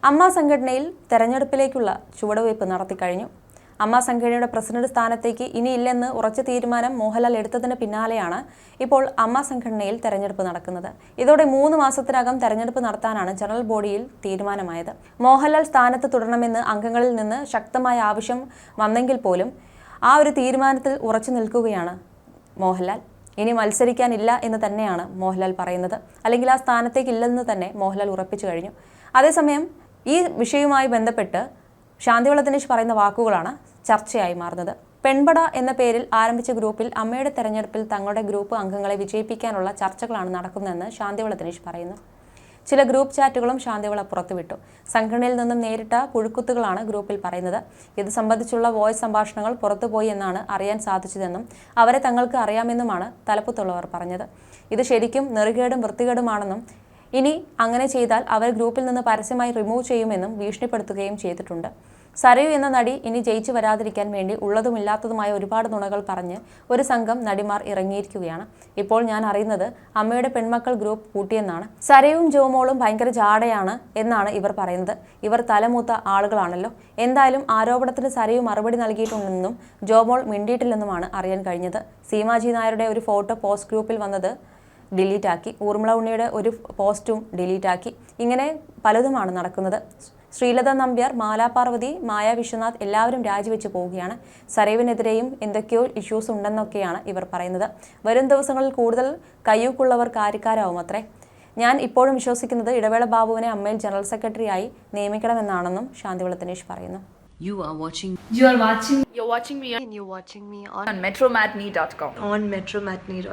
അമ്മ സംഘടനയിൽ തെരഞ്ഞെടുപ്പിലേക്കുള്ള ചുവടുവയ്പ് നടത്തിക്കഴിഞ്ഞു. അമ്മ സംഘടനയുടെ പ്രസിഡന്റ് സ്ഥാനത്തേക്ക് ഇനിയില്ലെന്ന് ഉറച്ച തീരുമാനം മോഹൻലാൽ എടുത്തതിന് പിന്നാലെയാണ് ഇപ്പോൾ അമ്മ സംഘടനയിൽ തെരഞ്ഞെടുപ്പ് നടക്കുന്നത്. ഇതോടെ 3 മാസത്തിനകം തെരഞ്ഞെടുപ്പ് നടത്താനാണ് ജനറൽ ബോഡിയിൽ തീരുമാനമായത്. മോഹൻലാൽ സ്ഥാനത്ത് തുടരണമെന്ന് അംഗങ്ങളിൽ നിന്ന് ശക്തമായ ആവശ്യം വന്നെങ്കിൽ പോലും ആ ഒരു തീരുമാനത്തിൽ ഉറച്ചു നിൽക്കുകയാണ് മോഹൻലാൽ. ഇനി മത്സരിക്കാനില്ല എന്ന് തന്നെയാണ് മോഹൻലാൽ പറയുന്നത്. അല്ലെങ്കിൽ ആ സ്ഥാനത്തേക്ക് ഇല്ലെന്ന് തന്നെ മോഹൻലാൽ ഉറപ്പിച്ചു കഴിഞ്ഞു. അതേസമയം ഈ വിഷയവുമായി ബന്ധപ്പെട്ട് ശാന്തിവിള ദിനേശ് പറയുന്ന വാക്കുകളാണ് ചർച്ചയായി മാറുന്നത്. പെൺപട എന്ന പേരിൽ ആരംഭിച്ച ഗ്രൂപ്പിൽ അമ്മയുടെ തെരഞ്ഞെടുപ്പിൽ തങ്ങളുടെ ഗ്രൂപ്പ് അംഗങ്ങളെ വിജയിപ്പിക്കാനുള്ള ചർച്ചകളാണ് നടക്കുന്നതെന്ന് ശാന്തിവിള ദിനേശ് പറയുന്നു. ചില ഗ്രൂപ്പ് ചാറ്റുകളും ശാന്തിവിള പുറത്തുവിട്ടു. സംഘടനയിൽ നിന്നും നേരിട്ട പുഴുക്കുത്തുകളാണ് ഗ്രൂപ്പിൽ പറയുന്നത്. ഇത് സംബന്ധിച്ചുള്ള വോയിസ് സംഭാഷണങ്ങൾ പുറത്തുപോയി എന്നാണ് അറിയാൻ സാധിച്ചതെന്നും അവരെ തങ്ങൾക്ക് അറിയാമെന്നുമാണ് തലപ്പത്തുള്ളവർ പറഞ്ഞത്. ഇത് ശരിക്കും നെറുകേടും വൃത്തികേടുമാണെന്നും ഇനി അങ്ങനെ ചെയ്താൽ അവർ ഗ്രൂപ്പിൽ നിന്ന് പരസ്യമായി റിമൂവ് ചെയ്യുമെന്നും ഭീഷണിപ്പെടുത്തുകയും ചെയ്തിട്ടുണ്ട്. സരയു എന്ന നടി ഇനി ജയിച്ചു വരാതിരിക്കാൻ വേണ്ടി ഉള്ളതുമില്ലാത്തതുമായ ഒരുപാട് നുണകൾ പറഞ്ഞ് ഒരു സംഘം നടിമാർ ഇറങ്ങിയിരിക്കുകയാണ്. ഇപ്പോൾ ഞാൻ അറിയുന്നത് അമ്മയുടെ പെൺമക്കൾ ഗ്രൂപ്പ് കൂട്ടിയെന്നാണ്. സരയും ജോമോളും ഭയങ്കര ജാടയാണ് എന്നാണ് ഇവർ പറയുന്നത്. ഇവർ തലമൂത്ത ആളുകളാണല്ലോ. എന്തായാലും ആരോപണത്തിന് സരയു മറുപടി നൽകിയിട്ടുണ്ടെന്നും ജോമോൾ മിണ്ടിയിട്ടില്ലെന്നുമാണ് അറിയാൻ കഴിഞ്ഞത്. സീമാജി നായരുടെ ഒരു ഫോട്ടോ പോസ്റ്റ് ഗ്രൂപ്പിൽ വന്നത് ഡിലീറ്റ് ആക്കി. ഊർമിള ഉണ്ണിയുടെ ഒരു പോസ്റ്റും ഡിലീറ്റ് ആക്കി. ഇങ്ങനെ പലതുമാണ് നടക്കുന്നത്. ശ്രീലത നമ്പ്യാർ, മാലാപാർവതി, മായ വിശ്വനാഥ് എല്ലാവരും രാജിവെച്ച് പോവുകയാണ്. സരയുവിനെതിരെയും എന്തൊക്കെയോ ഇഷ്യൂസ് ഉണ്ടെന്നൊക്കെയാണ് ഇവർ പറയുന്നത്. വരും ദിവസങ്ങളിൽ കൂടുതൽ കയ്യൂക്കുള്ളവർ കാര്യക്കാരാവും അത്രേ. ഞാൻ ഇപ്പോഴും വിശ്വസിക്കുന്നത് ഇടവേള ബാബുവിനെ അമ്മയിൽ ജനറൽ സെക്രട്ടറിയായി നിയമിക്കണമെന്നാണെന്നും ശാന്തിവിള ദിനേശ് പറയുന്നു. You're watching me on metromatney.com. metromatney.com.